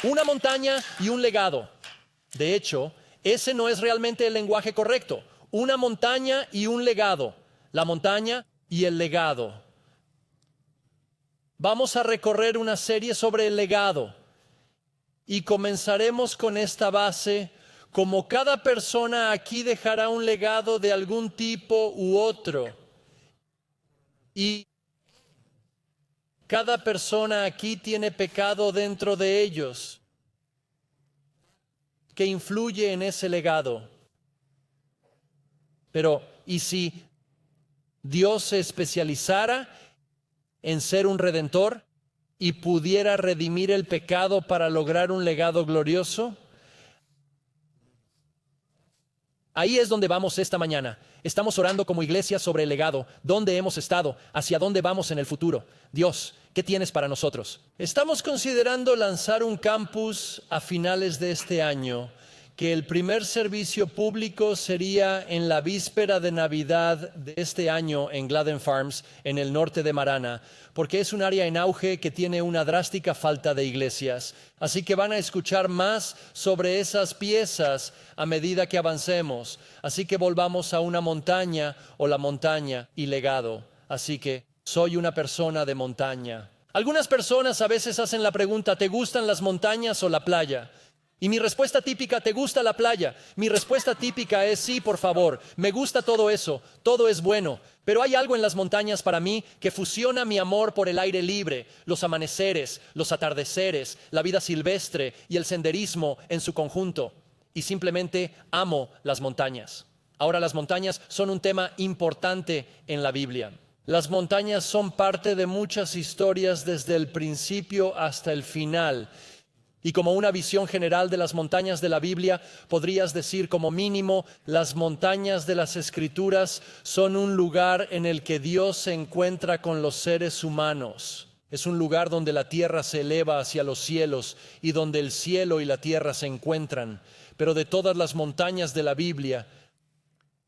Una montaña y un legado. De hecho, ese no es realmente el lenguaje correcto. Una montaña y un legado. La montaña y el legado. Vamos a recorrer una serie sobre el legado. Y comenzaremos con esta base. Como cada persona aquí dejará un legado de algún tipo u otro. Y cada persona aquí tiene pecado dentro de ellos que influye en ese legado. Pero, ¿y si Dios se especializara en ser un redentor y pudiera redimir el pecado para lograr un legado glorioso? Ahí es donde vamos esta mañana. Estamos orando como iglesia sobre el legado, dónde hemos estado, hacia dónde vamos en el futuro. Dios, ¿qué tienes para nosotros? Estamos considerando lanzar un campus a finales de este año, que el primer servicio público sería en la víspera de Navidad de este año en Gladden Farms, en el norte de Marana, porque es un área en auge que tiene una drástica falta de iglesias. Así que van a escuchar más sobre esas piezas a medida que avancemos. Así que volvamos a una montaña o la montaña y legado. Así que soy una persona de montaña. Algunas personas a veces hacen la pregunta, ¿te gustan las montañas o la playa? Y mi respuesta típica, ¿te gusta la playa? Mi respuesta típica es sí, por favor, me gusta todo eso, todo es bueno. Pero hay algo en las montañas para mí que fusiona mi amor por el aire libre, los amaneceres, los atardeceres, la vida silvestre y el senderismo en su conjunto. Y simplemente amo las montañas. Ahora, las montañas son un tema importante en la Biblia. Las montañas son parte de muchas historias desde el principio hasta el final. Y como una visión general de las montañas de la Biblia, podrías decir como mínimo, las montañas de las Escrituras son un lugar en el que Dios se encuentra con los seres humanos. Es un lugar donde la tierra se eleva hacia los cielos y donde el cielo y la tierra se encuentran. Pero de todas las montañas de la Biblia,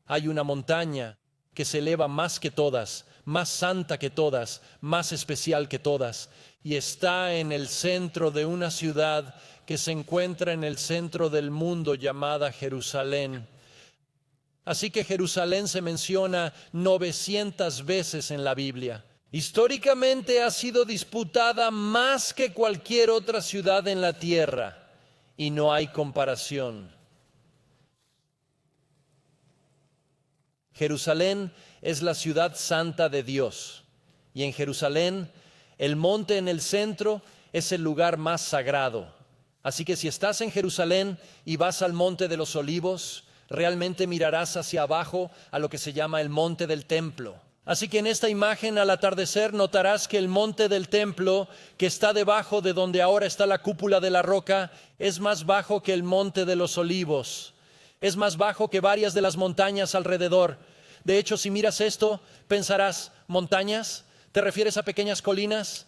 hay una montaña que se eleva más que todas, más santa que todas, más especial que todas, y está en el centro de una ciudad que se encuentra en el centro del mundo llamada Jerusalén. Así que Jerusalén se menciona 900 veces en la Biblia. Históricamente ha sido disputada más que cualquier otra ciudad en la tierra, y no hay comparación. Jerusalén es la ciudad santa de Dios, y en Jerusalén el monte en el centro es el lugar más sagrado. Así que si estás en Jerusalén y vas al monte de los olivos, realmente mirarás hacia abajo a lo que se llama el monte del templo. Así que en esta imagen al atardecer notarás que el monte del templo, que está debajo de donde ahora está la cúpula de la roca, es más bajo que el monte de los olivos. Es más bajo que varias de las montañas alrededor. De hecho, si miras esto, pensarás, ¿montañas? ¿Te refieres a pequeñas colinas?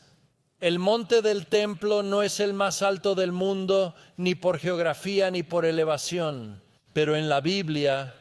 El monte del templo no es el más alto del mundo, ni por geografía ni por elevación. Pero en la Biblia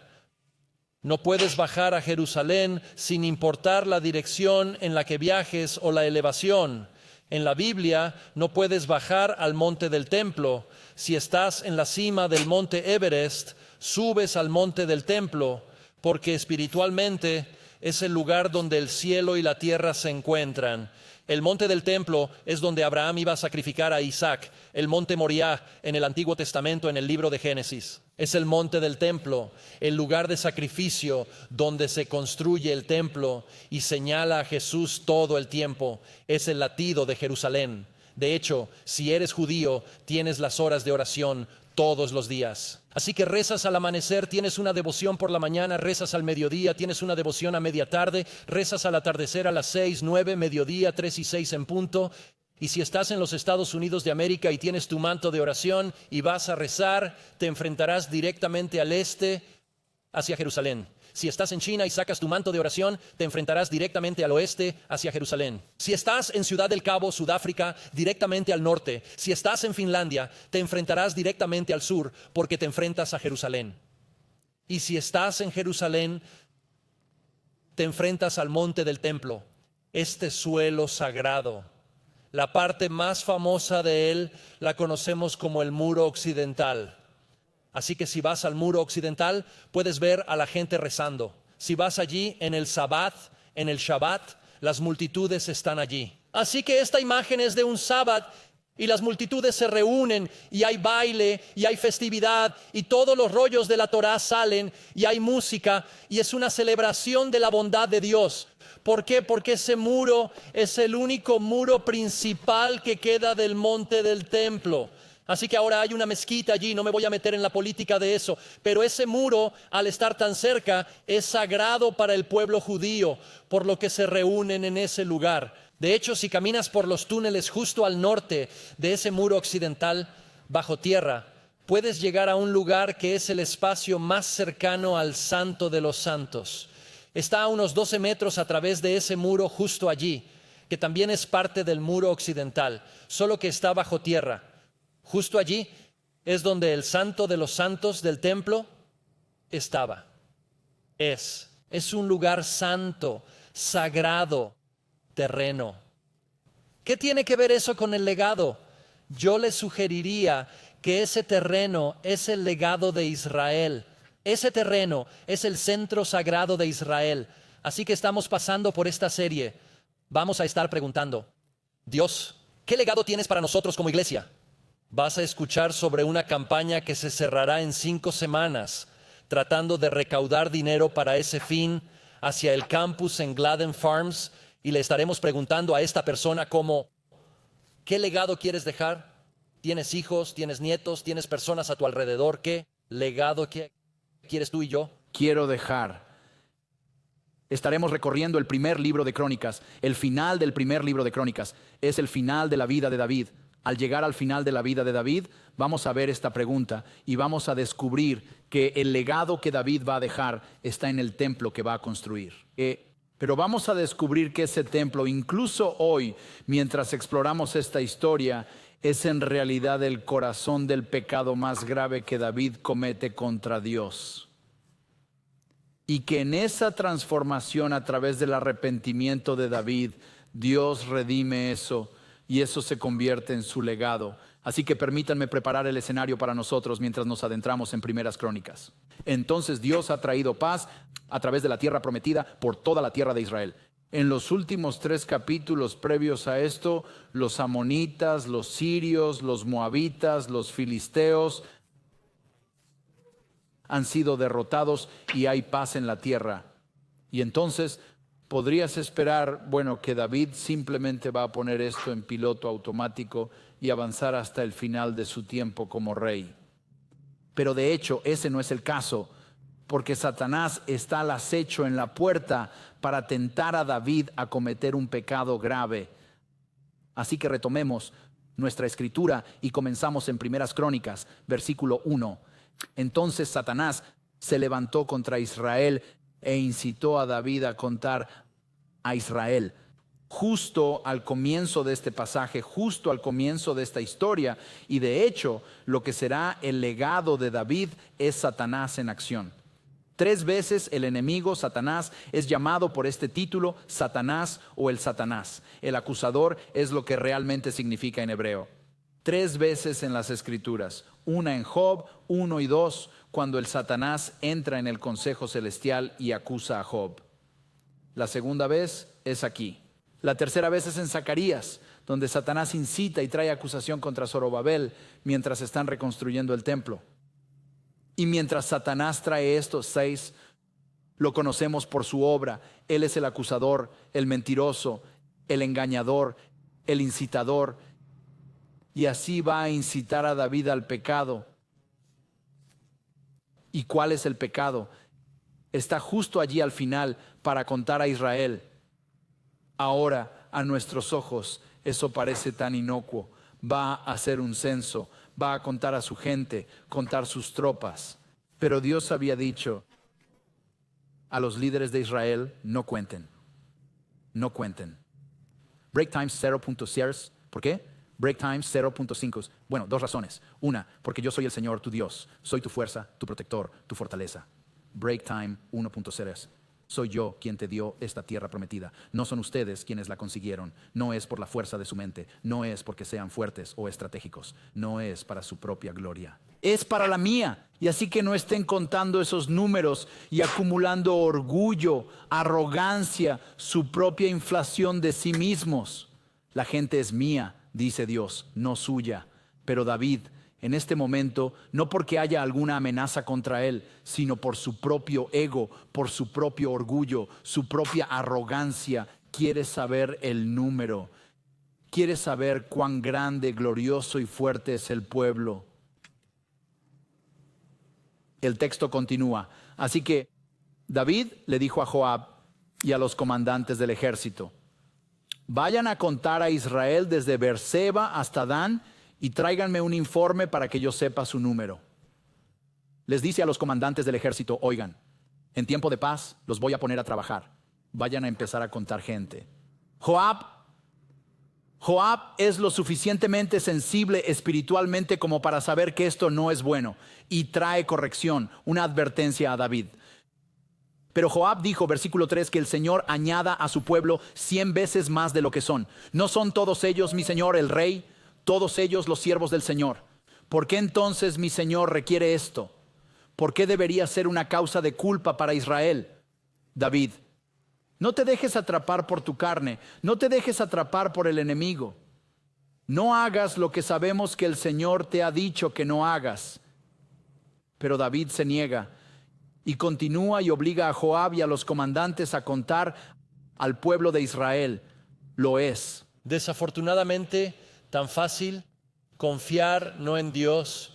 no puedes bajar a Jerusalén sin importar la dirección en la que viajes o la elevación. En la Biblia no puedes bajar al monte del templo. Si estás en la cima del monte Everest, subes al monte del templo, porque espiritualmente es el lugar donde el cielo y la tierra se encuentran. El monte del templo es donde Abraham iba a sacrificar a Isaac, el monte Moriah en el Antiguo Testamento en el libro de Génesis. Es el monte del templo, el lugar de sacrificio donde se construye el templo y señala a Jesús todo el tiempo. Es el latido de Jerusalén. De hecho, si eres judío, tienes las horas de oración todos los días. Así que rezas al amanecer, tienes una devoción por la mañana, rezas al mediodía, tienes una devoción a media tarde, rezas al atardecer a las 6, 9, mediodía, 3 y 6 en punto. Y si estás en los Estados Unidos de América y tienes tu manto de oración y vas a rezar, te enfrentarás directamente al este hacia Jerusalén. Si estás en China y sacas tu manto de oración, te enfrentarás directamente al oeste hacia Jerusalén. Si estás en Ciudad del Cabo, Sudáfrica, directamente al norte. Si estás en Finlandia, te enfrentarás directamente al sur porque te enfrentas a Jerusalén. Y si estás en Jerusalén, te enfrentas al monte del templo, este suelo sagrado. La parte más famosa de él la conocemos como el muro occidental. Así que si vas al muro occidental, puedes ver a la gente rezando. Si vas allí en el Sabbat, en el Shabbat, las multitudes están allí. Así que esta imagen es de un Sabbat y las multitudes se reúnen y hay baile y hay festividad y todos los rollos de la Torá salen y hay música y es una celebración de la bondad de Dios. ¿Por qué? Porque ese muro es el único muro principal que queda del monte del templo. Así que ahora hay una mezquita allí, no me voy a meter en la política de eso, pero ese muro, al estar tan cerca, es sagrado para el pueblo judío, por lo que se reúnen en ese lugar. De hecho, si caminas por los túneles justo al norte de ese muro occidental, bajo tierra, puedes llegar a un lugar que es el espacio más cercano al Santo de los Santos. Está a unos 12 metros a través de ese muro justo allí, que también es parte del muro occidental, solo que está bajo tierra. Justo allí es donde el Santo de los Santos del templo estaba. Es un lugar santo, sagrado, terreno. ¿Qué tiene que ver eso con el legado? Yo le sugeriría que ese terreno es el legado de Israel. Ese terreno es el centro sagrado de Israel. Así que estamos pasando por esta serie. Vamos a estar preguntando, Dios, ¿qué legado tienes para nosotros como iglesia? Vas a escuchar sobre una campaña que se cerrará en 5 semanas, tratando de recaudar dinero para ese fin hacia el campus en Gladden Farms, y le estaremos preguntando a esta persona como, ¿qué legado quieres dejar? ¿Tienes hijos? ¿Tienes nietos? ¿Tienes personas a tu alrededor? ¿Qué legado quieres tú y yo? Quiero dejar. Estaremos recorriendo el primer libro de Crónicas. El final del primer libro de Crónicas es el final de la vida de David. Al llegar al final de la vida de David, vamos a ver esta pregunta y vamos a descubrir que el legado que David va a dejar está en el templo que va a construir. Pero vamos a descubrir que ese templo, incluso hoy, mientras exploramos esta historia, es en realidad el corazón del pecado más grave que David comete contra Dios. Y que en esa transformación a través del arrepentimiento de David, Dios redime eso. Y eso se convierte en su legado. Así que permítanme preparar el escenario para nosotros mientras nos adentramos en Primeras Crónicas. Entonces Dios ha traído paz a través de la tierra prometida por toda la tierra de Israel. En los últimos 3 capítulos previos a esto, los amonitas, los sirios, los moabitas, los filisteos han sido derrotados y hay paz en la tierra. Y entonces podrías esperar, que David simplemente va a poner esto en piloto automático y avanzar hasta el final de su tiempo como rey. Pero de hecho, ese no es el caso, porque Satanás está al acecho en la puerta para tentar a David a cometer un pecado grave. Así que retomemos nuestra escritura y comenzamos en Primeras Crónicas, versículo 1. Entonces Satanás se levantó contra Israel e incitó a David a contar a Israel. Justo al comienzo de este pasaje, justo al comienzo de esta historia, y de hecho lo que será el legado de David es Satanás en acción. 3 veces el enemigo, Satanás, es llamado por este título Satanás o el Satanás. El acusador es lo que realmente significa en hebreo. 3 veces en las Escrituras, una en Job, 1 y 2, cuando el Satanás entra en el consejo celestial y acusa a Job. La segunda vez es aquí. La tercera vez es en Zacarías, donde Satanás incita y trae acusación contra Zorobabel mientras están reconstruyendo el templo. Y mientras Satanás trae estos 6, lo conocemos por su obra. Él es el acusador, el mentiroso, el engañador, el incitador. Y así va a incitar a David al pecado. ¿Y cuál es el pecado? Está justo allí al final para contar a Israel. Ahora, a nuestros ojos, eso parece tan inocuo. Va a hacer un censo, va a contar a su gente, contar sus tropas. Pero Dios había dicho a los líderes de Israel, no cuenten. No cuenten. Break times 0.6. ¿Por qué? Break times 0.5. Bueno, 2 razones. Una, porque yo soy el Señor, tu Dios. Soy tu fuerza, tu protector, tu fortaleza. Break time 1.0. soy yo quien te dio esta tierra prometida. No son ustedes quienes la consiguieron. No es por la fuerza de su mente. No es porque sean fuertes o estratégicos. No es para su propia gloria. Es para la mía. Y así que no estén contando esos números y acumulando orgullo, arrogancia, su propia inflación de sí mismos. La gente es mía, dice Dios, no suya. Pero David, en este momento, no porque haya alguna amenaza contra él, sino por su propio ego, por su propio orgullo, su propia arrogancia, quiere saber el número. Quiere saber cuán grande, glorioso y fuerte es el pueblo. El texto continúa. Así que David le dijo a Joab y a los comandantes del ejército: vayan a contar a Israel desde Beerseba hasta Dan y tráiganme un informe para que yo sepa su número. Les dice a los comandantes del ejército: oigan, en tiempo de paz los voy a poner a trabajar. Vayan a empezar a contar gente. Joab es lo suficientemente sensible espiritualmente como para saber que esto no es bueno y trae corrección, una advertencia a David. Pero Joab dijo, versículo 3, que el Señor añada a su pueblo 100 veces más de lo que son. ¿No son todos ellos, mi Señor, el rey? Todos ellos los siervos del Señor. ¿Por qué entonces mi Señor requiere esto? ¿Por qué debería ser una causa de culpa para Israel? David, no te dejes atrapar por tu carne, no te dejes atrapar por el enemigo. No hagas lo que sabemos que el Señor te ha dicho que no hagas. Pero David se niega y continúa y obliga a Joab y a los comandantes a contar al pueblo de Israel. Lo es. Desafortunadamente, tan fácil confiar no en Dios,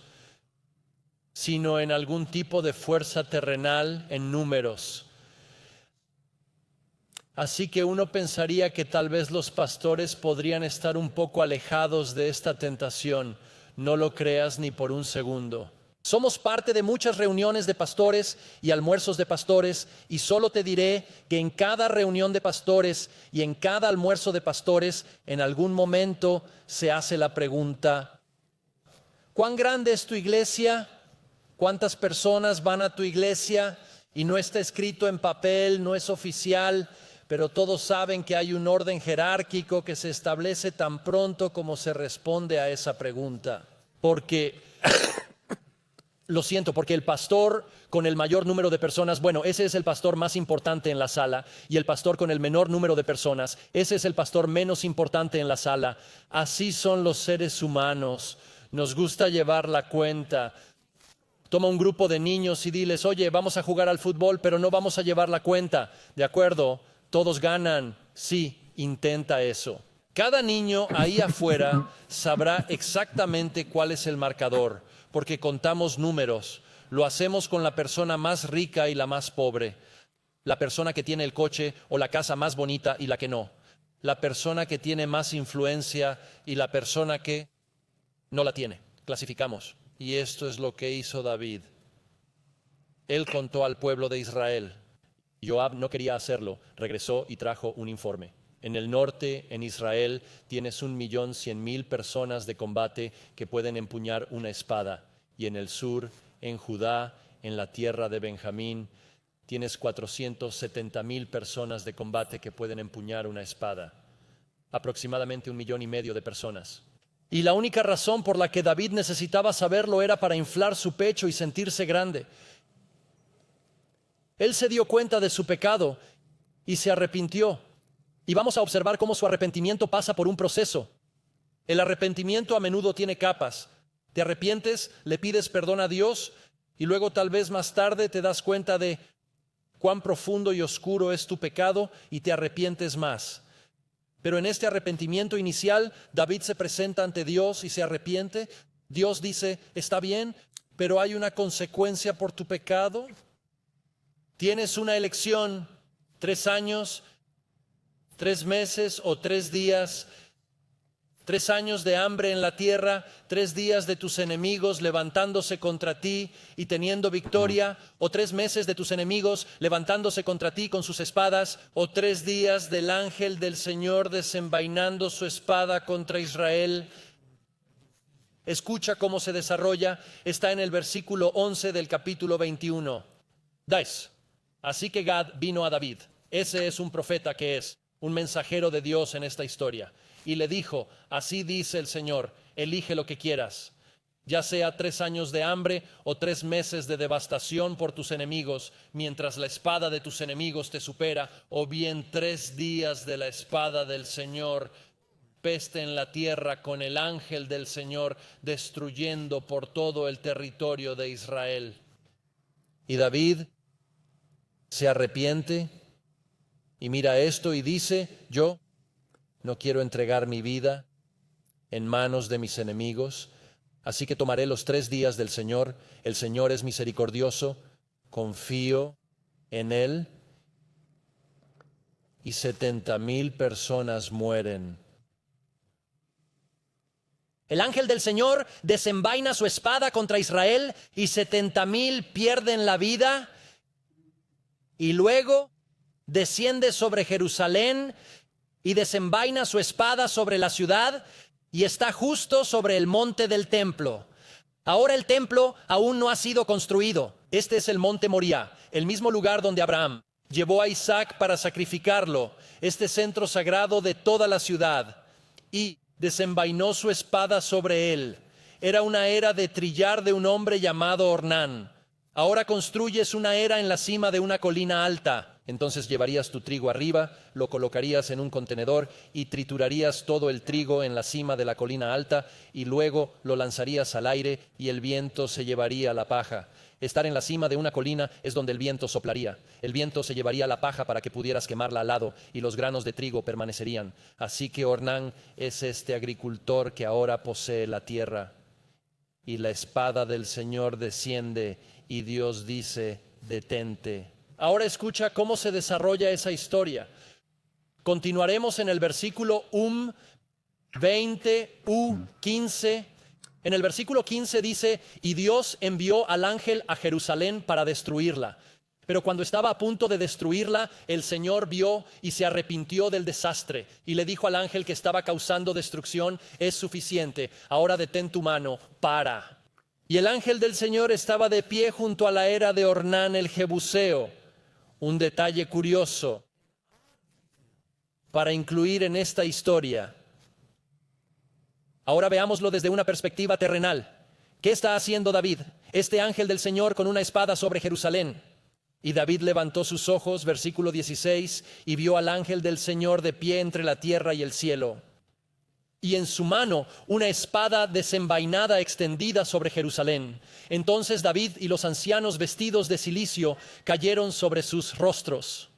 sino en algún tipo de fuerza terrenal, en números. Así que uno pensaría que tal vez los pastores podrían estar un poco alejados de esta tentación. No lo creas ni por un segundo. Somos parte de muchas reuniones de pastores y almuerzos de pastores, y solo te diré que en cada reunión de pastores y en cada almuerzo de pastores, en algún momento se hace la pregunta: ¿cuán grande es tu iglesia? ¿Cuántas personas van a tu iglesia? Y no está escrito en papel, no es oficial, pero todos saben que hay un orden jerárquico que se establece tan pronto como se responde a esa pregunta. Porque lo siento, porque el pastor con el mayor número de personas, bueno, ese es el pastor más importante en la sala, y el pastor con el menor número de personas, ese es el pastor menos importante en la sala. Así son los seres humanos. Nos gusta llevar la cuenta. Toma un grupo de niños y diles: oye, vamos a jugar al fútbol, pero no vamos a llevar la cuenta. ¿De acuerdo? Todos ganan. Sí, intenta eso. Cada niño ahí afuera sabrá exactamente cuál es el marcador, porque contamos números. Lo hacemos con la persona más rica y la más pobre, la persona que tiene el coche o la casa más bonita y la que no, la persona que tiene más influencia y la persona que no la tiene. Clasificamos. Y esto es lo que hizo David. Él contó al pueblo de Israel. Joab no quería hacerlo. Regresó y trajo un informe. En el norte, en Israel, tienes 1.100.000 personas de combate que pueden empuñar una espada. Y en el sur, en Judá, en la tierra de Benjamín, tienes 470.000 personas de combate que pueden empuñar una espada. Aproximadamente 1,5 millones de personas. Y la única razón por la que David necesitaba saberlo era para inflar su pecho y sentirse grande. Él se dio cuenta de su pecado y se arrepintió. Y vamos a observar cómo su arrepentimiento pasa por un proceso. El arrepentimiento a menudo tiene capas. Te arrepientes, le pides perdón a Dios y luego tal vez más tarde te das cuenta de cuán profundo y oscuro es tu pecado y te arrepientes más. Pero en este arrepentimiento inicial, David se presenta ante Dios y se arrepiente. Dios dice: está bien, pero hay una consecuencia por tu pecado. Tienes una elección: 3 años, 3 meses o 3 días. 3 años de hambre en la tierra, 3 días de tus enemigos levantándose contra ti y teniendo victoria, o 3 meses de tus enemigos levantándose contra ti con sus espadas, o 3 días del ángel del Señor desenvainando su espada contra Israel. Escucha cómo se desarrolla. Está en el versículo 11 del capítulo 21. Dais. Así que Gad vino a David. Ese es un profeta que es, un mensajero de Dios en esta historia. Y le dijo, así dice el Señor, elige lo que quieras. Ya sea 3 años de hambre o 3 meses de devastación por tus enemigos, mientras la espada de tus enemigos te supera, o bien 3 días de la espada del Señor, peste en la tierra con el ángel del Señor, destruyendo por todo el territorio de Israel. Y David se arrepiente y mira esto y dice, yo no quiero entregar mi vida en manos de mis enemigos, así que tomaré los 3 días del Señor. El Señor es misericordioso, confío en Él. Y 70,000 personas mueren. El ángel del Señor desenvaina su espada contra Israel y 70,000 pierden la vida. Y luego desciende sobre Jerusalén y desenvaina su espada sobre la ciudad y está justo sobre el monte del templo. Ahora el templo aún no ha sido construido. Este es el monte Moriah, el mismo lugar donde Abraham llevó a Isaac para sacrificarlo, este centro sagrado de toda la ciudad, y desenvainó su espada sobre él. Era una era de trillar de un hombre llamado Ornán. Ahora construyes una era en la cima de una colina alta. Entonces llevarías tu trigo arriba, lo colocarías en un contenedor y triturarías todo el trigo en la cima de la colina alta y luego lo lanzarías al aire y el viento se llevaría la paja. Estar en la cima de una colina es donde el viento soplaría. El viento se llevaría la paja para que pudieras quemarla al lado y los granos de trigo permanecerían. Así que Ornán es este agricultor que ahora posee la tierra. Y la espada del Señor desciende y Dios dice, detente. Ahora escucha cómo se desarrolla esa historia. Continuaremos en el versículo 20, 15. En el versículo 15 dice, y Dios envió al ángel a Jerusalén para destruirla. Pero cuando estaba a punto de destruirla, el Señor vio y se arrepintió del desastre. Y le dijo al ángel que estaba causando destrucción, es suficiente, ahora detén tu mano, para. Y el ángel del Señor estaba de pie junto a la era de Ornán el Jebuseo. Un detalle curioso para incluir en esta historia. Ahora veámoslo desde una perspectiva terrenal. ¿Qué está haciendo David? Este ángel del Señor con una espada sobre Jerusalén. Y David levantó sus ojos, versículo 16, y vio al ángel del Señor de pie entre la tierra y el cielo. Y en su mano una espada desenvainada extendida sobre Jerusalén. Entonces David y los ancianos vestidos de cilicio cayeron sobre sus rostros.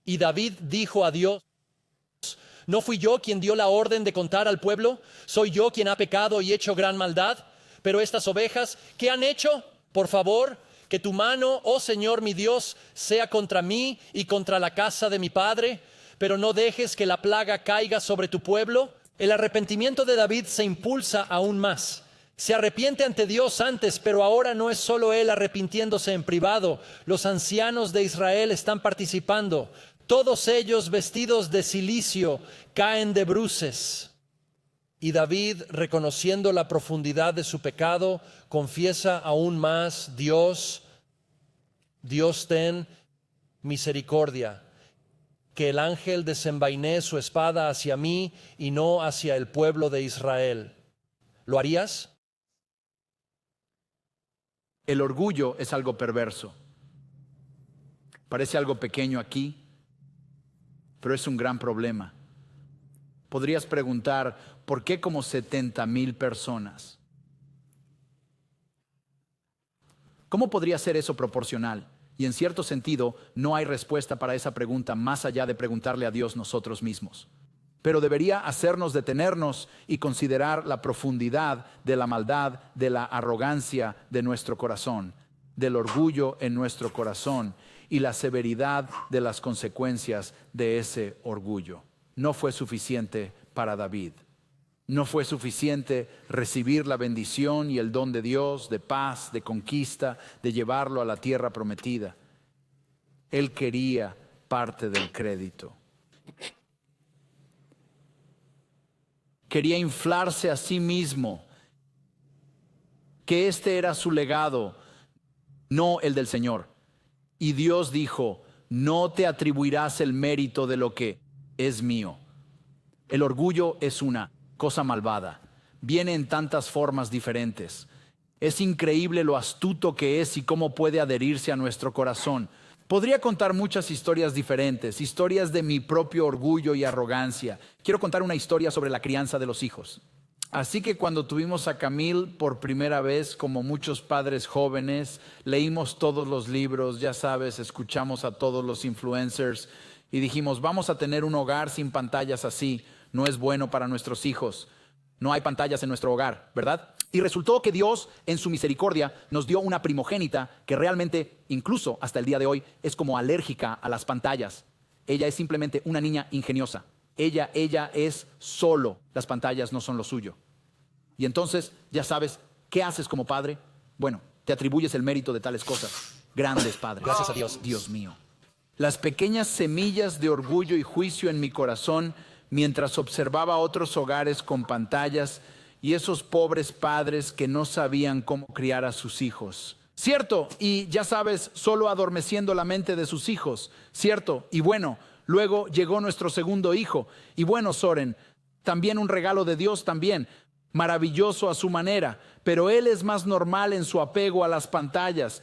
Y David dijo a Dios, ¿no fui yo quien dio la orden de contar al pueblo? ¿Soy yo quien ha pecado y hecho gran maldad? Pero estas ovejas, ¿qué han hecho? Por favor, que tu mano, oh Señor mi Dios, sea contra mí y contra la casa de mi padre, pero no dejes que la plaga caiga sobre tu pueblo. El arrepentimiento de David se impulsa aún más. Se arrepiente ante Dios antes, pero ahora no es solo él arrepintiéndose en privado. Los ancianos de Israel están participando. Todos ellos vestidos de cilicio caen de bruces. Y David, reconociendo la profundidad de su pecado, confiesa aún más, Dios, ten misericordia. Que el ángel desenvaine su espada hacia mí y no hacia el pueblo de Israel. ¿Lo harías? El orgullo es algo perverso. Parece algo pequeño aquí, pero es un gran problema. Podrías preguntar, ¿por qué como 70,000 personas? ¿Cómo podría ser eso proporcional? Y en cierto sentido, no hay respuesta para esa pregunta más allá de preguntarle a Dios nosotros mismos. Pero debería hacernos detenernos y considerar la profundidad de la maldad, de la arrogancia de nuestro corazón, del orgullo en nuestro corazón y la severidad de las consecuencias de ese orgullo. No fue suficiente para David. No fue suficiente recibir la bendición y el don de Dios, de paz, de conquista, de llevarlo a la tierra prometida. Él quería parte del crédito. Quería inflarse a sí mismo, que este era su legado, no el del Señor. Y Dios dijo, no te atribuirás el mérito de lo que es mío. El orgullo es una cosa malvada. Viene en tantas formas diferentes. Es increíble lo astuto que es y cómo puede adherirse a nuestro corazón. Podría contar muchas historias diferentes, historias de mi propio orgullo y arrogancia. Quiero contar una historia sobre la crianza de los hijos. Así que cuando tuvimos a Camille por primera vez, como muchos padres jóvenes, leímos todos los libros, ya sabes, escuchamos a todos los influencers y dijimos, vamos a tener un hogar sin pantallas así. No es bueno para nuestros hijos. No hay pantallas en nuestro hogar, ¿verdad? Y resultó que Dios, en su misericordia, nos dio una primogénita que realmente, incluso hasta el día de hoy, es como alérgica a las pantallas. Ella es simplemente una niña ingeniosa. Ella es solo. Las pantallas no son lo suyo. Y entonces, ya sabes, ¿qué haces como padre? Bueno, te atribuyes el mérito de tales cosas. Grandes padres. Gracias a Dios. Dios mío. Las pequeñas semillas de orgullo y juicio en mi corazón mientras observaba otros hogares con pantallas y esos pobres padres que no sabían cómo criar a sus hijos. Cierto, y ya sabes, solo adormeciendo la mente de sus hijos. Cierto, y bueno, luego llegó nuestro segundo hijo. Y bueno, Soren, también un regalo de Dios también, maravilloso a su manera, pero él es más normal en su apego a las pantallas.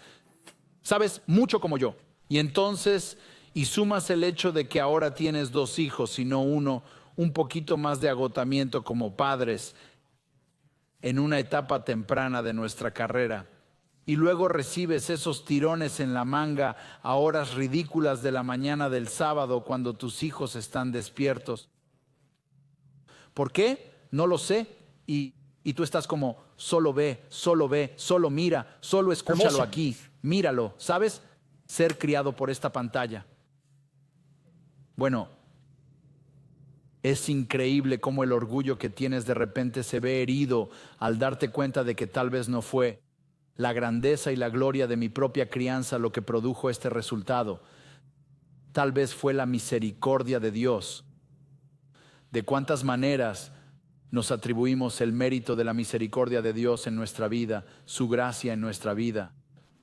Sabes, mucho como yo. Y entonces, y sumas el hecho de que ahora tienes 2 hijos y no uno, un poquito más de agotamiento como padres en una etapa temprana de nuestra carrera. Y luego recibes esos tirones en la manga a horas ridículas de la mañana del sábado cuando tus hijos están despiertos. ¿Por qué? No lo sé. Y tú estás como, solo ve, solo mira, solo escúchalo Hermoso. aquí, míralo, ¿sabes? Ser criado por esta pantalla. Bueno, es increíble cómo el orgullo que tienes de repente se ve herido al darte cuenta de que tal vez no fue la grandeza y la gloria de mi propia crianza lo que produjo este resultado. Tal vez fue la misericordia de Dios. De cuántas maneras nos atribuimos el mérito de la misericordia de Dios en nuestra vida, su gracia en nuestra vida.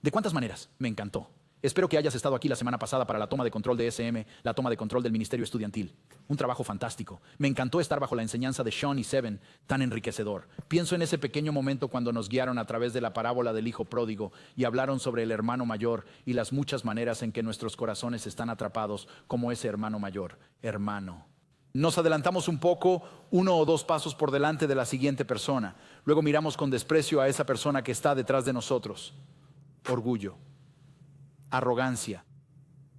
¿De cuántas maneras? Me encantó. Espero que hayas estado aquí la semana pasada para la toma de control de SM, la toma de control del Ministerio Estudiantil. Un trabajo fantástico. Me encantó estar bajo la enseñanza de Sean y Seven, tan enriquecedor. Pienso en ese pequeño momento cuando nos guiaron a través de la parábola del hijo pródigo y hablaron sobre el hermano mayor y las muchas maneras en que nuestros corazones están atrapados como ese hermano mayor. Hermano. Nos adelantamos un poco, 1 o 2 pasos por delante de la siguiente persona. Luego miramos con desprecio a esa persona que está detrás de nosotros. Orgullo. Arrogancia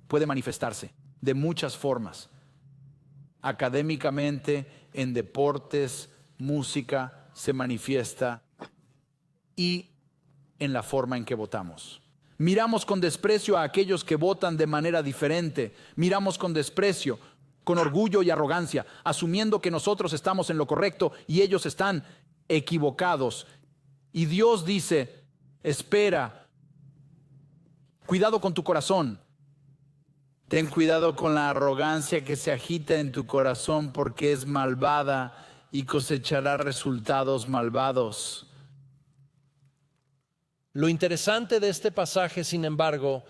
puede manifestarse de muchas formas. Académicamente, en deportes, música, se manifiesta y en la forma en que votamos. Miramos con desprecio a aquellos que votan de manera diferente. Miramos con desprecio, con orgullo y arrogancia, asumiendo que nosotros estamos en lo correcto y ellos están equivocados. Y Dios dice, espera, cuidado con tu corazón. Ten cuidado con la arrogancia que se agita en tu corazón porque es malvada y cosechará resultados malvados. Lo interesante de este pasaje, sin embargo,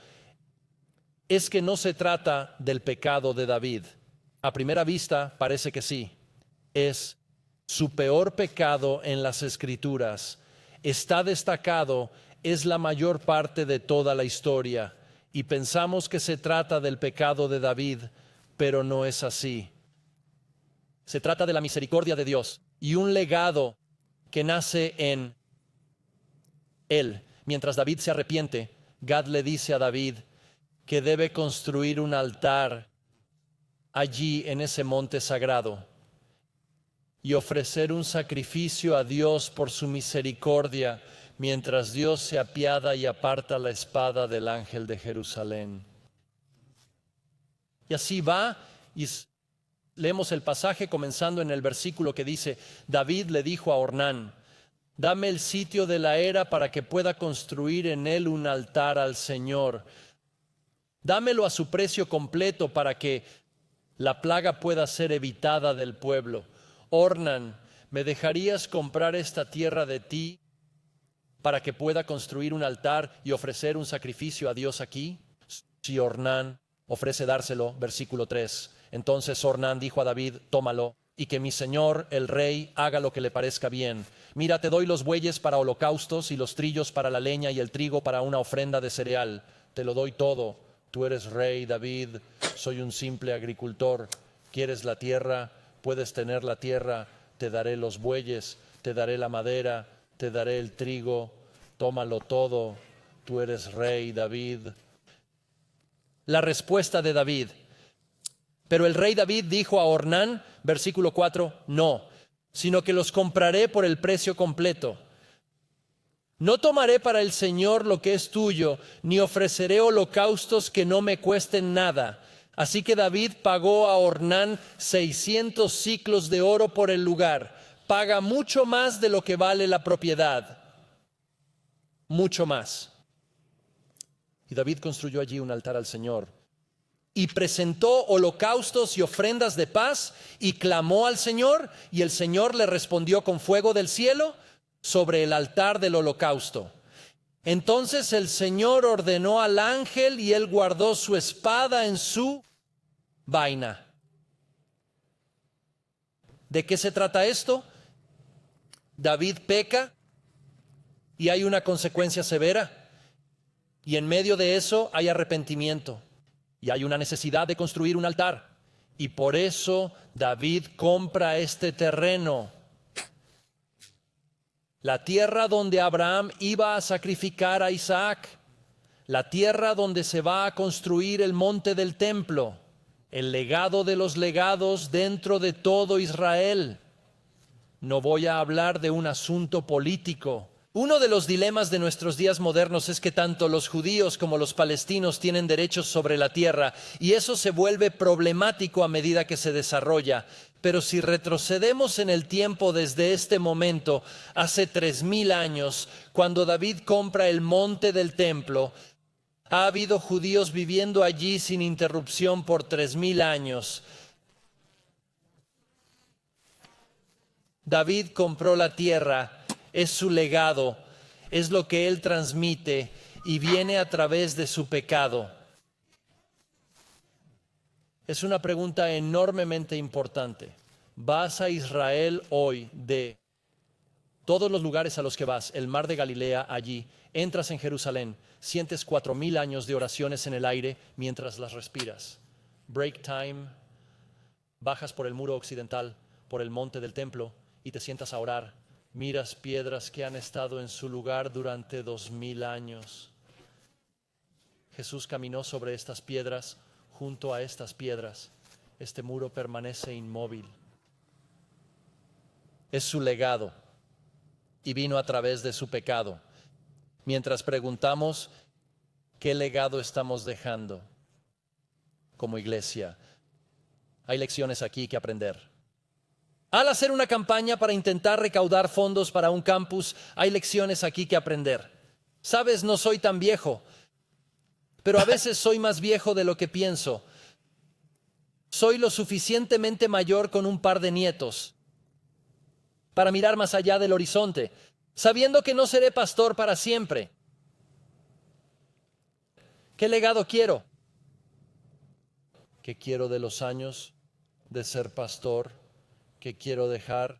es que no se trata del pecado de David. A primera vista parece que sí. Es su peor pecado en las Escrituras. Está destacado, es la mayor parte de toda la historia. Y pensamos que se trata del pecado de David, pero no es así. Se trata de la misericordia de Dios y un legado que nace en él. Mientras David se arrepiente, Gad le dice a David que debe construir un altar allí en ese monte sagrado y ofrecer un sacrificio a Dios por su misericordia, mientras Dios se apiada y aparta la espada del ángel de Jerusalén. Y así va, y leemos el pasaje comenzando en el versículo que dice, David le dijo a Ornán, dame el sitio de la era para que pueda construir en él un altar al Señor. Dámelo a su precio completo para que la plaga pueda ser evitada del pueblo. Ornán, ¿me dejarías comprar esta tierra de ti para que pueda construir un altar y ofrecer un sacrificio a Dios aquí? Si Ornán ofrece dárselo, versículo 3. Entonces Ornán dijo a David, tómalo, y que mi señor, el rey, haga lo que le parezca bien. Mira, te doy los bueyes para holocaustos y los trillos para la leña y el trigo para una ofrenda de cereal. Te lo doy todo. Tú eres rey, David, soy un simple agricultor. ¿Quieres la tierra? Puedes tener la tierra. Te daré los bueyes, te daré la madera, te daré el trigo. Tómalo todo. Tú eres rey, David. La respuesta de David. Pero el rey David dijo a Ornán, versículo 4, no, sino que los compraré por el precio completo. No tomaré para el Señor lo que es tuyo, ni ofreceré holocaustos que no me cuesten nada. Así que David pagó a Ornán 600 siclos de oro por el lugar. Paga mucho más de lo que vale la propiedad. Mucho más. Y David construyó allí un altar al Señor. Y presentó holocaustos y ofrendas de paz, y clamó al Señor, y el Señor le respondió con fuego del cielo sobre el altar del holocausto. Entonces el Señor ordenó al ángel, y él guardó su espada en su vaina. ¿De qué se trata esto? David peca, y hay una consecuencia severa. Y en medio de eso hay arrepentimiento. Y hay una necesidad de construir un altar. Y por eso David compra este terreno. La tierra donde Abraham iba a sacrificar a Isaac. La tierra donde se va a construir el monte del templo. El legado de los legados dentro de todo Israel. No voy a hablar de un asunto político. Uno de los dilemas de nuestros días modernos es que tanto los judíos como los palestinos tienen derechos sobre la tierra, y eso se vuelve problemático a medida que se desarrolla. Pero si retrocedemos en el tiempo desde este momento, hace 3000 años, cuando David compra el monte del templo, ha habido judíos viviendo allí sin interrupción por 3000 años. David compró la tierra. Es su legado, es lo que él transmite y viene a través de su pecado. Es una pregunta enormemente importante. ¿Vas a Israel hoy de todos los lugares a los que vas? El mar de Galilea, allí. Entras en Jerusalén, sientes 4000 años de oraciones en el aire mientras las respiras. Break time, bajas por el muro occidental, por el monte del templo y te sientas a orar. Miras piedras que han estado en su lugar durante 2000 años. Jesús caminó sobre estas piedras, junto a estas piedras. Este muro permanece inmóvil. Es su legado y vino a través de su pecado. Mientras preguntamos, ¿qué legado estamos dejando como iglesia? Hay lecciones aquí que aprender. Al hacer una campaña para intentar recaudar fondos para un campus, hay lecciones aquí que aprender. Sabes, no soy tan viejo, pero a veces soy más viejo de lo que pienso. Soy lo suficientemente mayor con un par de nietos para mirar más allá del horizonte, sabiendo que no seré pastor para siempre. ¿Qué legado quiero? ¿Qué quiero de los años de ser pastor? ¿Qué quiero dejar?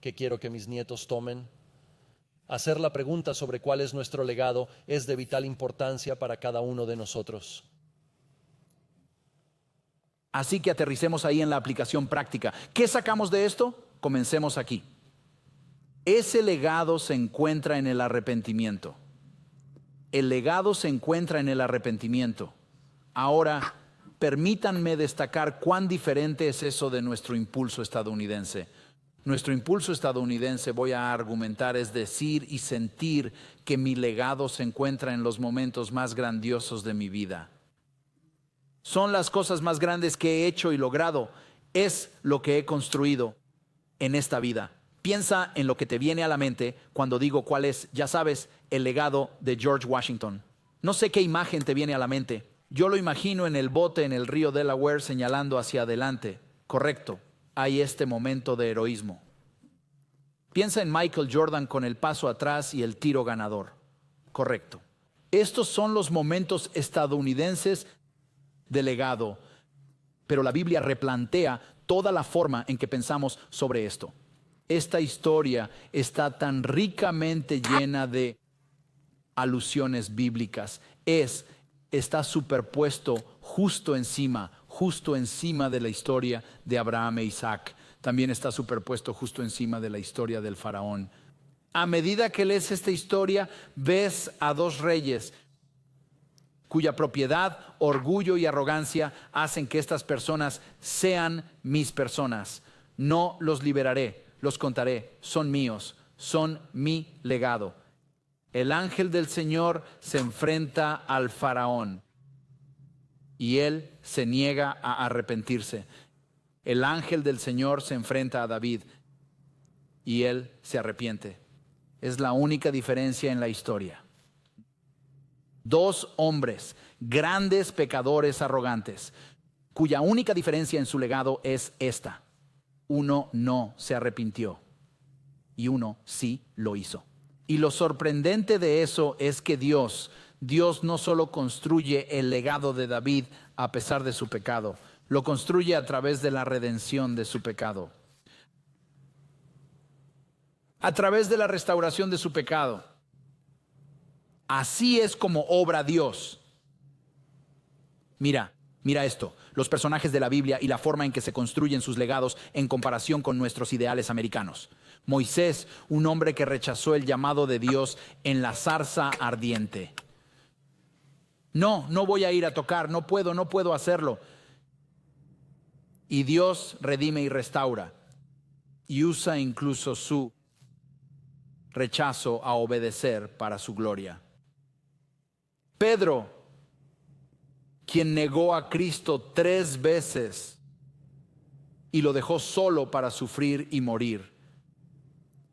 ¿Qué quiero que mis nietos tomen? Hacer la pregunta sobre cuál es nuestro legado es de vital importancia para cada uno de nosotros. Así que aterricemos ahí en la aplicación práctica. ¿Qué sacamos de esto? Comencemos aquí. Ese legado se encuentra en el arrepentimiento. El legado se encuentra en el arrepentimiento. Ahora, permítanme destacar cuán diferente es eso de nuestro impulso estadounidense. Nuestro impulso estadounidense, voy a argumentar, es decir y sentir que mi legado se encuentra en los momentos más grandiosos de mi vida. Son las cosas más grandes que he hecho y logrado. Es lo que he construido en esta vida. Piensa en lo que te viene a la mente cuando digo cuál es, ya sabes, el legado de George Washington. No sé qué imagen te viene a la mente. Yo lo imagino en el bote en el río Delaware señalando hacia adelante. Correcto, hay este momento de heroísmo. Piensa en Michael Jordan con el paso atrás y el tiro ganador. Correcto. Estos son los momentos estadounidenses de legado, pero la Biblia replantea toda la forma en que pensamos sobre esto. Esta historia está tan ricamente llena de alusiones bíblicas. Está superpuesto justo encima de la historia de Abraham e Isaac. También está superpuesto justo encima de la historia del faraón. A medida que lees esta historia, ves a dos reyes cuya propiedad, orgullo y arrogancia hacen que estas personas sean mis personas. No los liberaré, los contaré, son míos, son mi legado. El ángel del Señor se enfrenta al faraón y él se niega a arrepentirse. El ángel del Señor se enfrenta a David y él se arrepiente. Es la única diferencia en la historia. Dos hombres, grandes pecadores arrogantes, cuya única diferencia en su legado es esta: uno no se arrepintió y uno sí lo hizo. Y lo sorprendente de eso es que Dios no solo construye el legado de David a pesar de su pecado, lo construye a través de la redención de su pecado. A través de la restauración de su pecado. Así es como obra Dios. Mira esto, los personajes de la Biblia y la forma en que se construyen sus legados en comparación con nuestros ideales americanos. Moisés, un hombre que rechazó el llamado de Dios en la zarza ardiente. No voy a ir a tocar, no puedo hacerlo. Y Dios redime y restaura. Y usa incluso su rechazo a obedecer para su gloria. Pedro, quien negó a Cristo 3 veces y lo dejó solo para sufrir y morir,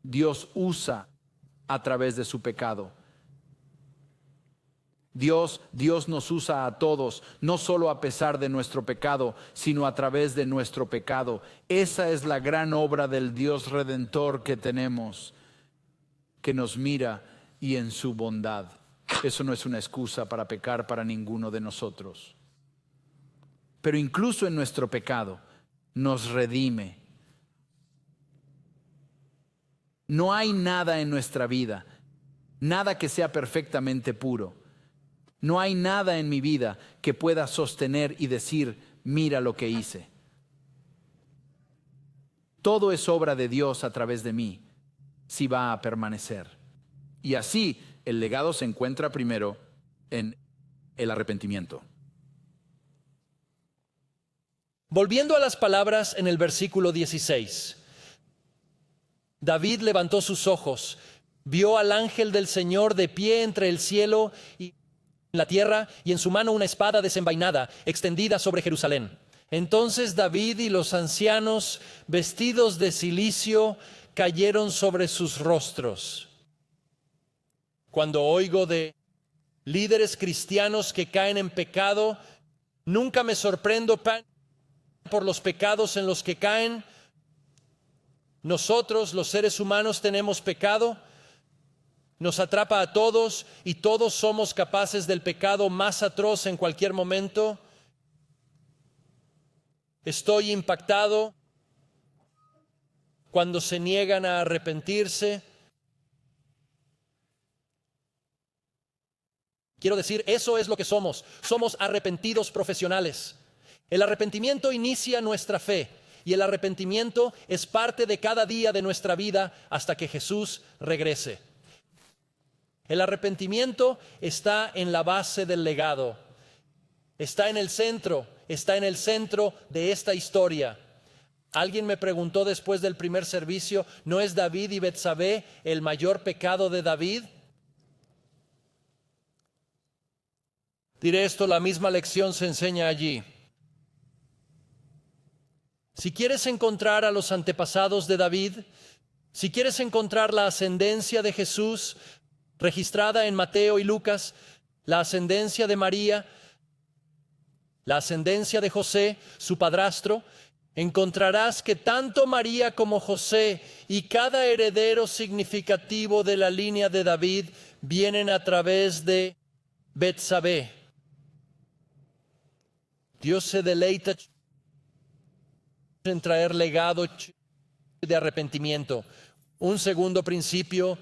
Dios usa a través de su pecado. Dios nos usa a todos, no solo a pesar de nuestro pecado, sino a través de nuestro pecado. Esa es la gran obra del Dios redentor que tenemos, que nos mira y en su bondad. Eso no es una excusa para pecar para ninguno de nosotros. Pero incluso en nuestro pecado nos redime. No hay nada en nuestra vida, nada que sea perfectamente puro. No hay nada en mi vida que pueda sostener y decir, mira lo que hice. Todo es obra de Dios a través de mí, si va a permanecer. Y así el legado se encuentra primero en el arrepentimiento. Volviendo a las palabras en el versículo 16. David levantó sus ojos, vio al ángel del Señor de pie entre el cielo y la tierra, y en su mano una espada desenvainada, extendida sobre Jerusalén. Entonces David y los ancianos, vestidos de cilicio, cayeron sobre sus rostros. Cuando oigo de líderes cristianos que caen en pecado, nunca me sorprendo por los pecados en los que caen. Nosotros, los seres humanos, tenemos pecado. Nos atrapa a todos y todos somos capaces del pecado más atroz en cualquier momento. Estoy impactado cuando se niegan a arrepentirse. Quiero decir, eso es lo que somos. Somos arrepentidos profesionales. El arrepentimiento inicia nuestra fe y el arrepentimiento es parte de cada día de nuestra vida hasta que Jesús regrese. El arrepentimiento está en la base del legado. Está en el centro de esta historia. Alguien me preguntó después del primer servicio, ¿no es David y Betsabé el mayor pecado de David? Diré esto, la misma lección se enseña allí. Si quieres encontrar a los antepasados de David, si quieres encontrar la ascendencia de Jesús registrada en Mateo y Lucas, la ascendencia de María, la ascendencia de José, su padrastro, encontrarás que tanto María como José y cada heredero significativo de la línea de David vienen a través de Betsabé. Dios se deleita en traer legado de arrepentimiento. Un segundo principio,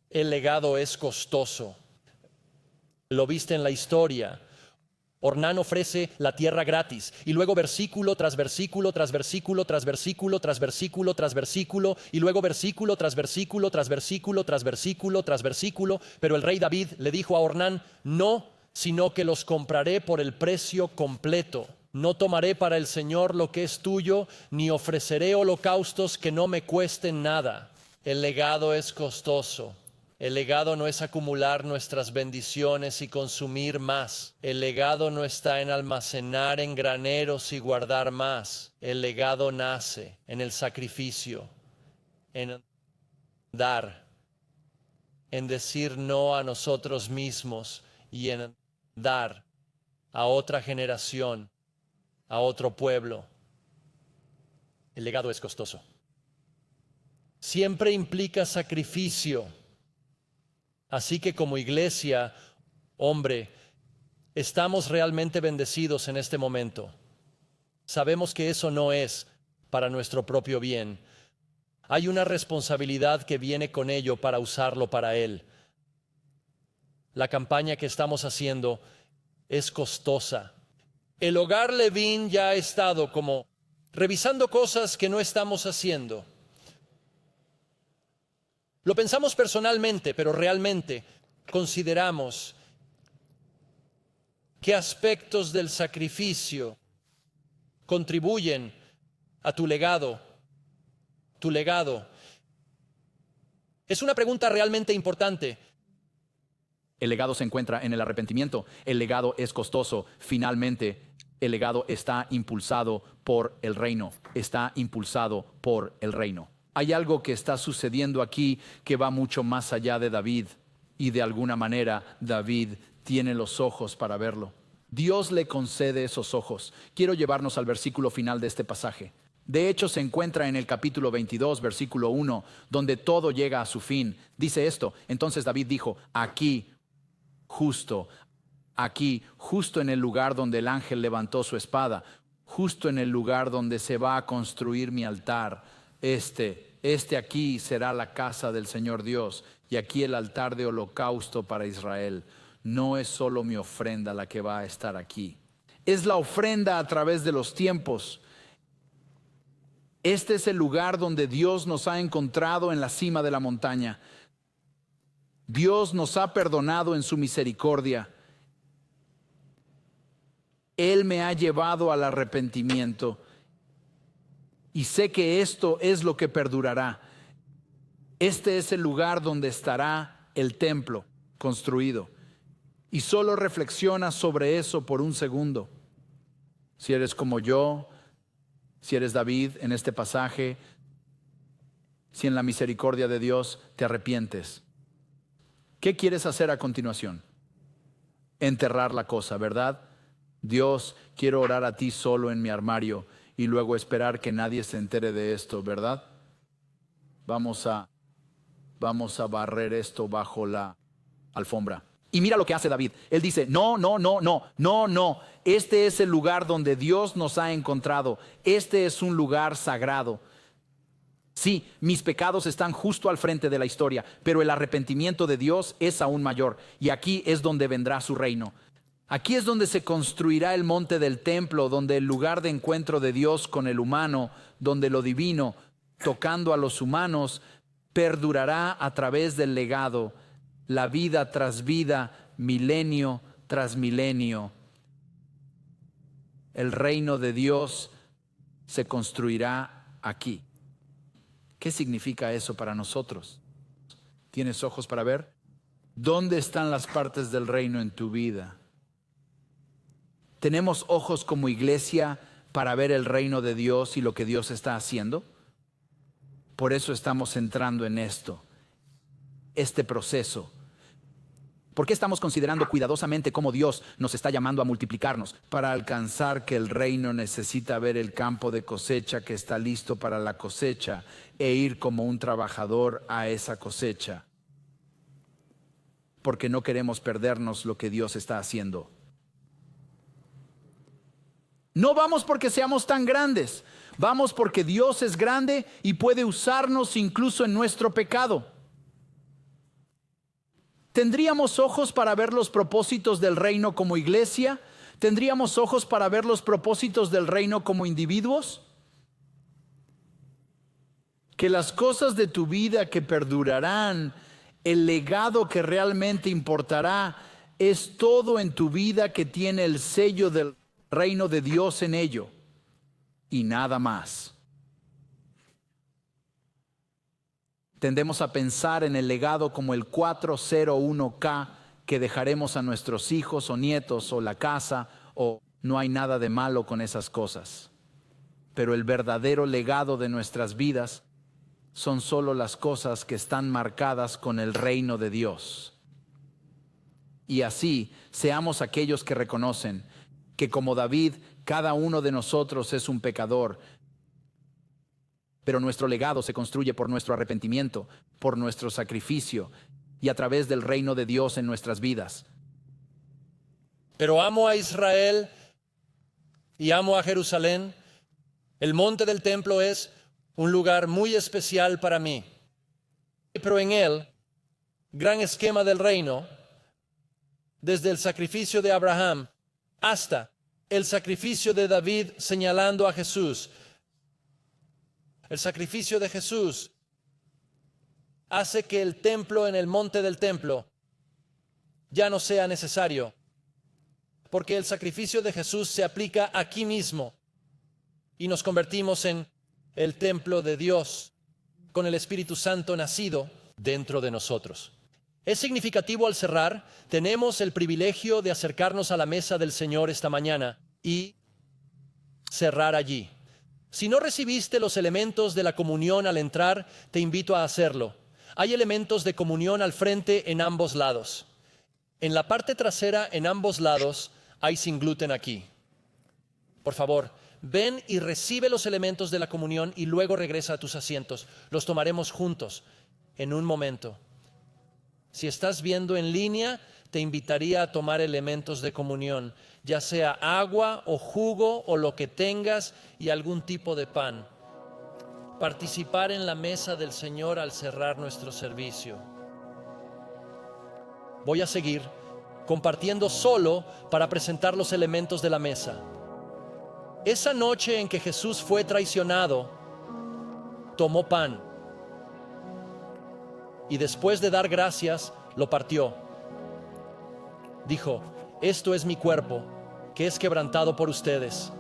el legado es costoso. Lo viste en la historia. Ornán ofrece la tierra gratis y luego versículo tras versículo tras versículo tras versículo tras versículo tras versículo y luego versículo tras versículo tras versículo tras versículo tras versículo. Pero el rey David le dijo a Ornán: no, sino que los compraré por el precio completo. No tomaré para el Señor lo que es tuyo, ni ofreceré holocaustos que no me cuesten nada. El legado es costoso. El legado no es acumular nuestras bendiciones y consumir más. El legado no está en almacenar en graneros y guardar más. El legado nace en el sacrificio, en dar, en decir no a nosotros mismos y en dar a otra generación, a otro pueblo. El legado es costoso. Siempre implica sacrificio. Así que como iglesia, hombre, estamos realmente bendecidos en este momento. Sabemos que eso no es para nuestro propio bien. Hay una responsabilidad que viene con ello para usarlo para Él. La campaña que estamos haciendo es costosa. El Hogar Levín ya ha estado como revisando cosas que no estamos haciendo. Lo pensamos personalmente, pero realmente consideramos qué aspectos del sacrificio contribuyen a tu legado. Tu legado. Es una pregunta realmente importante. El legado se encuentra en el arrepentimiento. El legado es costoso. Finalmente, el legado está impulsado por el reino. Está impulsado por el reino. Hay algo que está sucediendo aquí que va mucho más allá de David. Y de alguna manera, David tiene los ojos para verlo. Dios le concede esos ojos. Quiero llevarnos al versículo final de este pasaje. De hecho, se encuentra en el capítulo 22, versículo 1, donde todo llega a su fin. Dice esto: entonces David dijo, aquí, justo en el lugar donde el ángel levantó su espada, justo en el lugar donde se va a construir mi altar, este aquí será la casa del Señor Dios, y aquí el altar de holocausto para Israel. No es solo mi ofrenda la que va a estar aquí, es la ofrenda a través de los tiempos. Este es el lugar donde Dios nos ha encontrado en la cima de la montaña. Dios nos ha perdonado en su misericordia. Él me ha llevado al arrepentimiento. Y sé que esto es lo que perdurará. Este es el lugar donde estará el templo construido. Y solo reflexiona sobre eso por un segundo. Si eres como yo, si eres David en este pasaje, si en la misericordia de Dios te arrepientes, ¿qué quieres hacer a continuación? Enterrar la cosa, ¿verdad? Dios, quiero orar a ti solo en mi armario y luego esperar que nadie se entere de esto, ¿verdad? Vamos a barrer esto bajo la alfombra. Y mira lo que hace David. Él dice, no. Este es el lugar donde Dios nos ha encontrado. Este es un lugar sagrado. Sí, mis pecados están justo al frente de la historia, pero el arrepentimiento de Dios es aún mayor. Y aquí es donde vendrá su reino. Aquí es donde se construirá el monte del templo, donde el lugar de encuentro de Dios con el humano, donde lo divino, tocando a los humanos, perdurará a través del legado, la vida tras vida, milenio tras milenio. El reino de Dios se construirá aquí. ¿Qué significa eso para nosotros? ¿Tienes ojos para ver? ¿Dónde están las partes del reino en tu vida? ¿Tenemos ojos como iglesia para ver el reino de Dios y lo que Dios está haciendo? Por eso estamos entrando en este proceso. ¿Por qué estamos considerando cuidadosamente cómo Dios nos está llamando a multiplicarnos? Para alcanzar que el reino necesita ver el campo de cosecha que está listo para la cosecha e ir como un trabajador a esa cosecha. porque no queremos perdernos lo que Dios está haciendo. No vamos porque seamos tan grandes, vamos porque Dios es grande y puede usarnos incluso en nuestro pecado. ¿Tendríamos ojos para ver los propósitos del reino como iglesia? ¿Tendríamos ojos para ver los propósitos del reino como individuos? Que las cosas de tu vida que perdurarán, el legado que realmente importará, es todo en tu vida que tiene el sello del reino de Dios en ello y nada más. Tendemos a pensar en el legado como el 401k que dejaremos a nuestros hijos o nietos o la casa, o no hay nada de malo con esas cosas. Pero el verdadero legado de nuestras vidas son solo las cosas que están marcadas con el reino de Dios. Y así seamos aquellos que reconocen que como David, cada uno de nosotros es un pecador, pero nuestro legado se construye por nuestro arrepentimiento, por nuestro sacrificio y a través del reino de Dios en nuestras vidas. Pero amo a Israel y amo a Jerusalén. El monte del templo es un lugar muy especial para mí. Pero en él, gran esquema del reino, desde el sacrificio de Abraham hasta el sacrificio de David señalando a Jesús. El sacrificio de Jesús hace que el templo en el monte del templo ya no sea necesario, porque el sacrificio de Jesús se aplica aquí mismo y nos convertimos en el templo de Dios con el Espíritu Santo nacido dentro de nosotros. Es significativo al cerrar, tenemos el privilegio de acercarnos a la mesa del Señor esta mañana y cerrar allí. Si no recibiste los elementos de la comunión al entrar, te invito a hacerlo. Hay elementos de comunión al frente en ambos lados. En la parte trasera, en ambos lados, hay sin gluten aquí. Por favor, ven y recibe los elementos de la comunión y luego regresa a tus asientos. Los tomaremos juntos en un momento. Si estás viendo en línea, te invitaría a tomar elementos de comunión, ya sea agua o jugo o lo que tengas y algún tipo de pan. Participar en la mesa del Señor al cerrar nuestro servicio. Voy a seguir compartiendo solo para presentar los elementos de la mesa. Esa noche en que Jesús fue traicionado, tomó pan y después de dar gracias, lo partió. Dijo: esto es mi cuerpo, que es quebrantado por ustedes.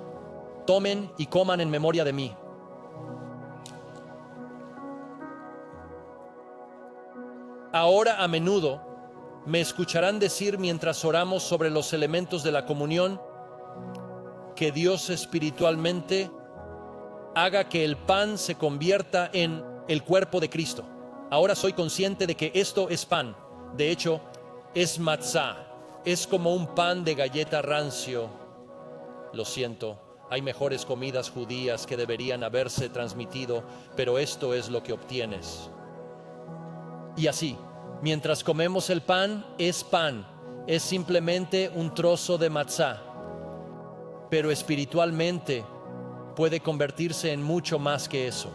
Tomen y coman en memoria de mí. Ahora a menudo me escucharán decir mientras oramos sobre los elementos de la comunión que Dios espiritualmente haga que el pan se convierta en el cuerpo de Cristo. Ahora soy consciente de que esto es pan. De hecho, es matzá. Es como un pan de galleta rancio. Lo siento, hay mejores comidas judías que deberían haberse transmitido, pero esto es lo que obtienes. Y así, mientras comemos el pan, es simplemente un trozo de matzá. Pero espiritualmente puede convertirse en mucho más que eso.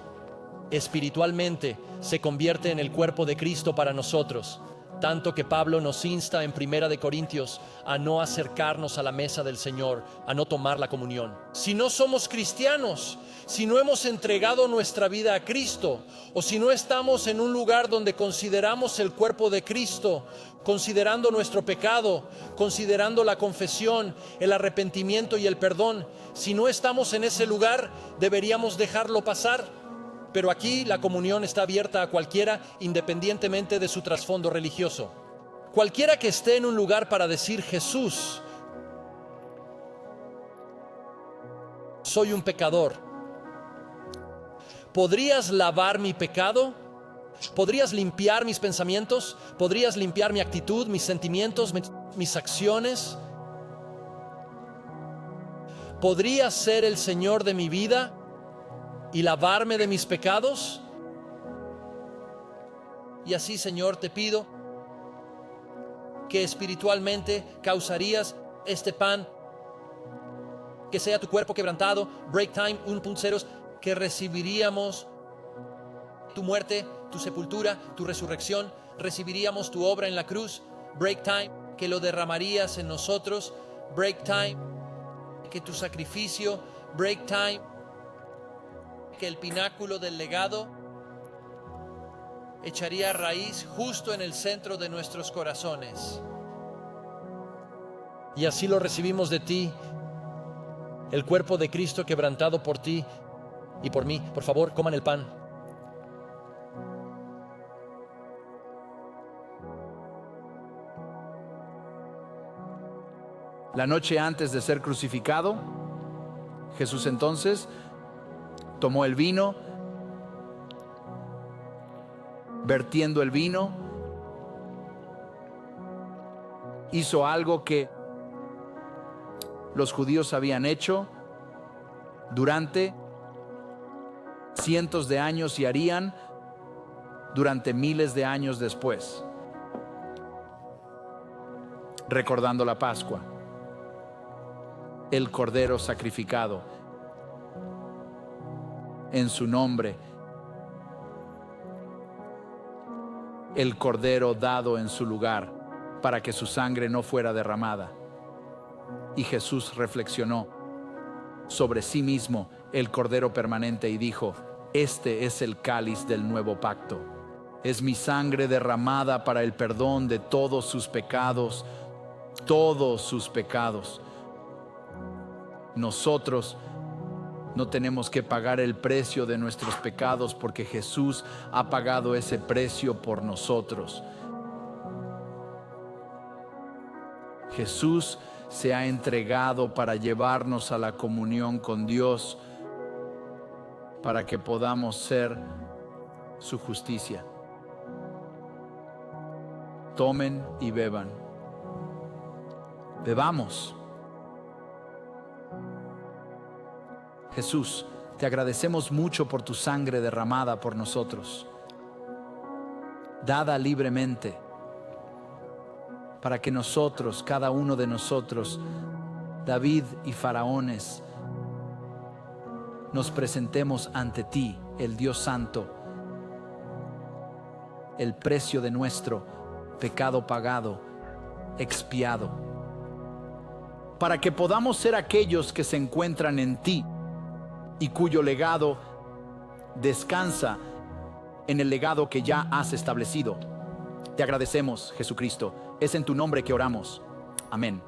Espiritualmente se convierte en el cuerpo de Cristo para nosotros, tanto que Pablo nos insta en 1 Corintios a no acercarnos a la mesa del Señor, a no tomar la comunión. Si no somos cristianos, si no hemos entregado nuestra vida a Cristo, o si no estamos en un lugar donde consideramos el cuerpo de Cristo, considerando nuestro pecado, considerando la confesión, el arrepentimiento y el perdón, si no estamos en ese lugar, deberíamos dejarlo pasar. Pero aquí la comunión está abierta a cualquiera, independientemente de su trasfondo religioso. Cualquiera que esté en un lugar para decir: Jesús, soy un pecador, ¿podrías lavar mi pecado? ¿Podrías limpiar mis pensamientos? ¿Podrías limpiar mi actitud, mis sentimientos, mis acciones? ¿Podrías ser el Señor de mi vida y lavarme de mis pecados? Y así, Señor, te pido que espiritualmente causarías este pan, que sea tu cuerpo quebrantado, break time 1.0, que recibiríamos tu muerte, tu sepultura, tu resurrección, recibiríamos tu obra en la cruz, break time, que lo derramarías en nosotros, break time, que tu sacrificio, break time, que el pináculo del legado echaría raíz justo en el centro de nuestros corazones. Y así lo recibimos de ti, el cuerpo de Cristo quebrantado por ti y por mí. Por favor, coman el pan. La noche antes de ser crucificado, Jesús entonces tomó el vino, vertiendo el vino, hizo algo que los judíos habían hecho durante cientos de años y harían durante miles de años después, recordando la Pascua, el Cordero sacrificado en su nombre, el Cordero dado en su lugar para que su sangre no fuera derramada. Y Jesús reflexionó sobre sí mismo, el Cordero permanente, y dijo: este es el cáliz del nuevo pacto. Es mi sangre derramada para el perdón de todos sus pecados, todos sus pecados. Nosotros no tenemos que pagar el precio de nuestros pecados porque Jesús ha pagado ese precio por nosotros. Jesús se ha entregado para llevarnos a la comunión con Dios, para que podamos ser su justicia. Tomen y beban. Bebamos. Jesús, te agradecemos mucho por tu sangre derramada por nosotros, dada libremente, para que nosotros, cada uno de nosotros, David y faraones, nos presentemos ante ti, el Dios Santo, el precio de nuestro pecado pagado, expiado, para que podamos ser aquellos que se encuentran en ti y cuyo legado descansa en el legado que ya has establecido. Te agradecemos, Jesucristo. Es en tu nombre que oramos. Amén.